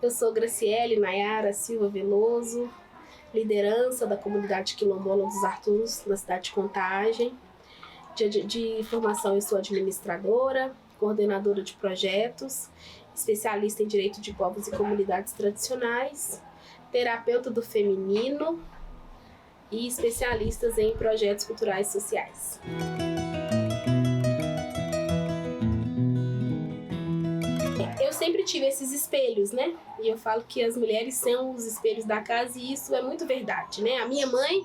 Eu sou Graciele Nayara Silva Veloso, liderança da comunidade quilombola dos Arturos, na cidade de Contagem. De formação, eu sou administradora, coordenadora de projetos, especialista em direito de povos e comunidades tradicionais, terapeuta do feminino e especialistas em projetos culturais e sociais. Eu sempre tive esses espelhos, né? E eu falo que as mulheres são os espelhos da casa e isso é muito verdade, né? A minha mãe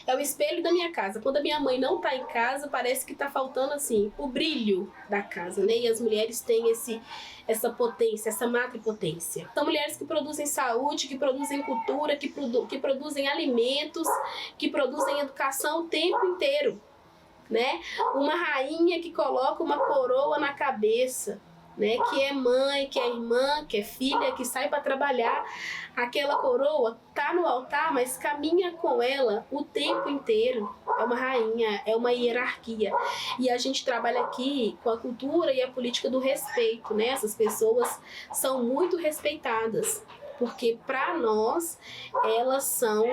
é o espelho da minha casa. Quando a minha mãe não tá em casa, parece que tá faltando, assim, o brilho da casa, né? E as mulheres têm essa potência, essa matripotência. São mulheres que produzem saúde, que produzem cultura, que produzem alimentos, que produzem educação o tempo inteiro, né? Uma rainha que coloca uma coroa na cabeça, né, que é mãe, que é irmã, que é filha, que sai para trabalhar. Aquela coroa tá no altar, mas caminha com ela o tempo inteiro. É uma rainha, é uma hierarquia. E a gente trabalha aqui com a cultura e a política do respeito, né? Essas pessoas são muito respeitadas, porque para nós elas são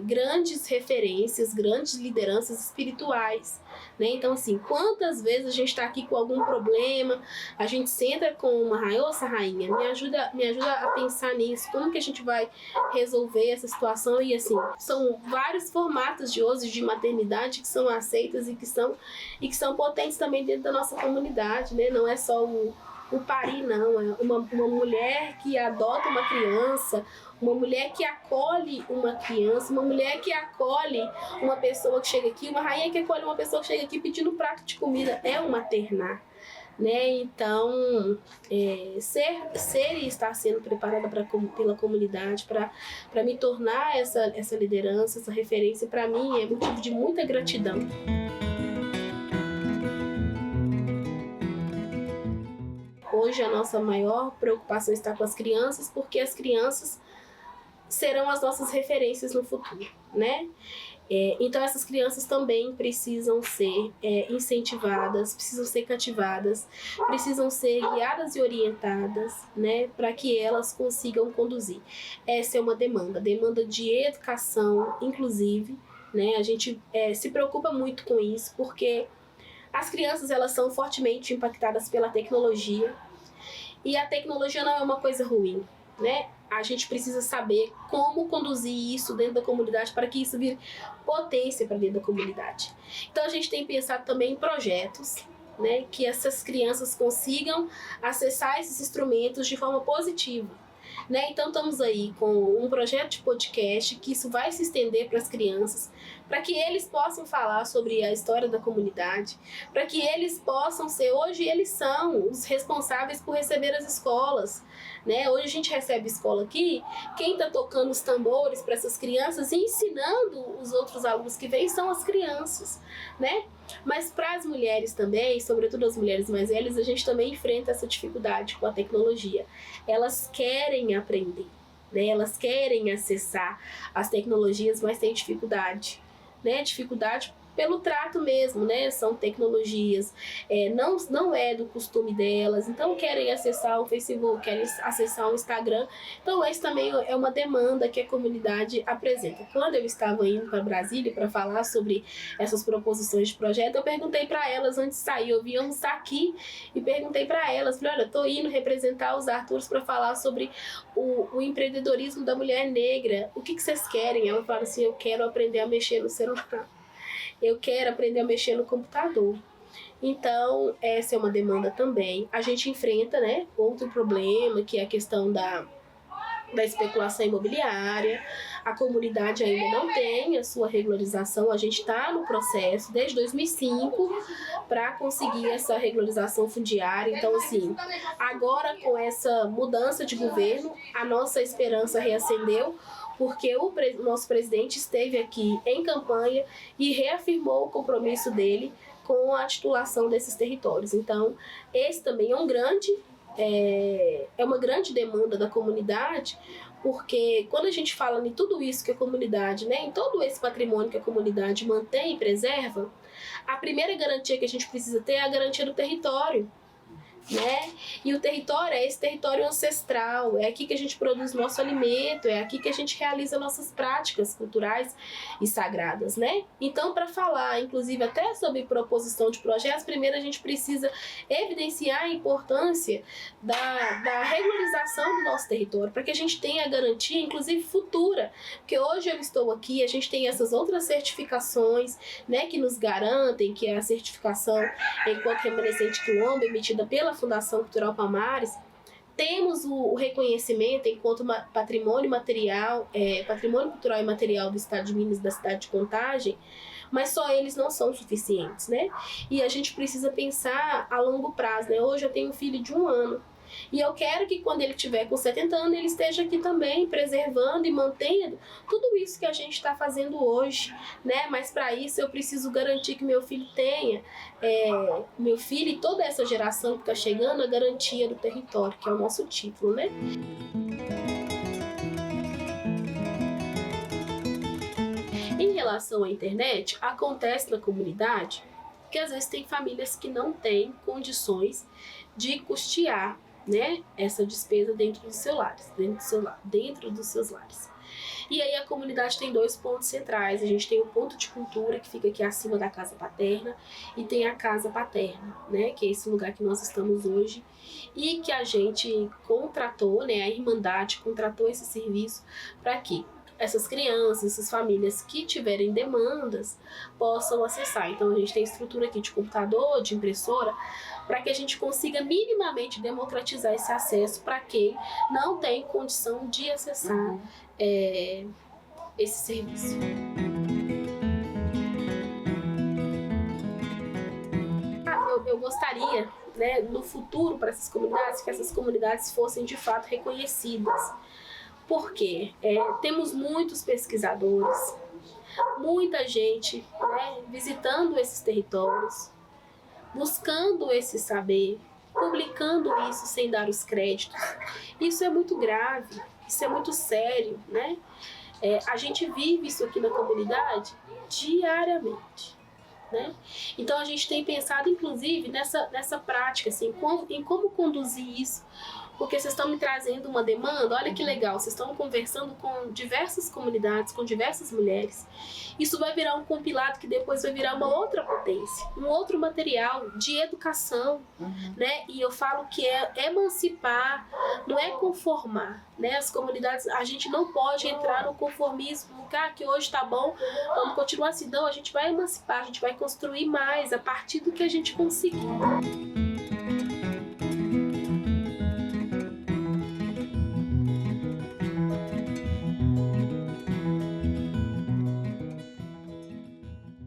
grandes referências, grandes lideranças espirituais, né? Então, assim, quantas vezes a gente está aqui com algum problema, a gente senta com uma rainha, essa rainha, me ajuda a pensar nisso, como que a gente vai resolver essa situação. E assim, são vários formatos de hoje de maternidade que são aceitas e que são potentes também dentro da nossa comunidade, né? Não é só o parir, não. É uma mulher que adota uma criança, uma mulher que acolhe uma criança, uma mulher que acolhe uma pessoa que chega aqui, uma rainha que acolhe uma pessoa que chega aqui pedindo um prato de comida. É um maternar, né? Então, ser e estar sendo preparada pela comunidade para me tornar essa liderança, essa referência, para mim é motivo de muita gratidão. Hoje a nossa maior preocupação está com as crianças, porque as crianças serão as nossas referências no futuro, né? Então essas crianças também precisam ser incentivadas, precisam ser cativadas, precisam ser guiadas e orientadas, né? Para que elas consigam conduzir. Essa é uma demanda de educação, inclusive, né? A gente se preocupa muito com isso, porque as crianças, elas são fortemente impactadas pela tecnologia, e a tecnologia não é uma coisa ruim, né? A gente precisa saber como conduzir isso dentro da comunidade para que isso vire potência para dentro da comunidade. Então a gente tem pensado também em projetos, né, que essas crianças consigam acessar esses instrumentos de forma positiva, né? Então estamos aí com um projeto de podcast que isso vai se estender para as crianças, para que eles possam falar sobre a história da comunidade, para que eles possam ser, hoje eles são os responsáveis por receber as escolas, né? Hoje a gente recebe escola aqui, quem está tocando os tambores para essas crianças e ensinando os outros alunos que vêm são as crianças, né? Mas para as mulheres também, sobretudo as mulheres mais velhas, a gente também enfrenta essa dificuldade com a tecnologia. Elas querem aprender, né? Elas querem acessar as tecnologias, mas têm dificuldade, né? Dificuldade pelo trato mesmo, né? São tecnologias, não é do costume delas, então querem acessar o Facebook, querem acessar o Instagram. Então essa também é uma demanda que a comunidade apresenta. Quando eu estava indo para Brasília para falar sobre essas proposições de projeto, eu perguntei para elas antes de sair, eu vim almoçar aqui e perguntei para elas, falei, olha, estou indo representar os Arturos para falar sobre o empreendedorismo da mulher negra, o que vocês querem? Ela fala assim, eu quero aprender a mexer no celular. Eu quero aprender a mexer no computador. Então, essa é uma demanda também. A gente enfrenta, né, outro problema, que é a questão da especulação imobiliária. A comunidade ainda não tem a sua regularização. A gente está no processo desde 2005 para conseguir essa regularização fundiária. Então, assim, agora com essa mudança de governo, a nossa esperança reacendeu, porque o nosso presidente esteve aqui em campanha e reafirmou o compromisso dele com a titulação desses territórios. Então, esse também é uma grande demanda da comunidade, porque quando a gente fala em tudo isso que a comunidade, né, em todo esse patrimônio que a comunidade mantém e preserva, a primeira garantia que a gente precisa ter é a garantia do território. né? E o território é esse território ancestral, é aqui que a gente produz nosso alimento, é aqui que a gente realiza nossas práticas culturais e sagradas, né? Então, para falar, inclusive, até sobre proposição de projetos, primeiro a gente precisa evidenciar a importância da regularização do nosso território, para que a gente tenha a garantia, inclusive, futura. Porque hoje eu estou aqui, a gente tem essas outras certificações, né, que nos garantem, que é a certificação enquanto remanescente quilombo, emitida pela Fundação Cultural Palmares. Temos o reconhecimento enquanto patrimônio material, patrimônio cultural e material do Estado de Minas, da cidade de Contagem, mas só eles não são suficientes, né? E a gente precisa pensar a longo prazo, né? Hoje eu tenho um filho de 1 ano, e eu quero que quando ele tiver com 70 anos, ele esteja aqui também, preservando e mantendo tudo isso que a gente está fazendo hoje, né? Mas para isso eu preciso garantir que meu filho tenha, meu filho e toda essa geração que está chegando, a garantia do território, que é o nosso título, né? Em relação à internet, acontece na comunidade que às vezes tem famílias que não têm condições de custear, né, essa despesa dentro dos seus lares, dentro dos seus lares. E aí a comunidade tem 2 pontos centrais. A gente tem o ponto de cultura, que fica aqui acima da casa paterna, e tem a casa paterna, né, que é esse lugar que nós estamos hoje, e que a gente contratou, né, a Irmandade contratou esse serviço para que essas crianças, essas famílias que tiverem demandas possam acessar. Então a gente tem estrutura aqui de computador, de impressora, para que a gente consiga minimamente democratizar esse acesso para quem não tem condição de acessar esse serviço. Eu gostaria, né, no futuro, para essas comunidades, que essas comunidades fossem de fato reconhecidas. Porque temos muitos pesquisadores, muita gente, né, visitando esses territórios, buscando esse saber, publicando isso sem dar os créditos. Isso é muito grave, isso é muito sério, né? A gente vive isso aqui na comunidade diariamente, né? Então a gente tem pensado, inclusive, nessa prática, assim, em como conduzir isso. Porque vocês estão me trazendo uma demanda, olha que legal, vocês estão conversando com diversas comunidades, com diversas mulheres. Isso vai virar um compilado que depois vai virar uma outra potência, um outro material de educação, né? E eu falo que é emancipar, não é conformar, né? As comunidades, a gente não pode entrar no conformismo, que hoje tá bom, vamos continuar assim. Não, a gente vai emancipar, a gente vai construir mais a partir do que a gente conseguir.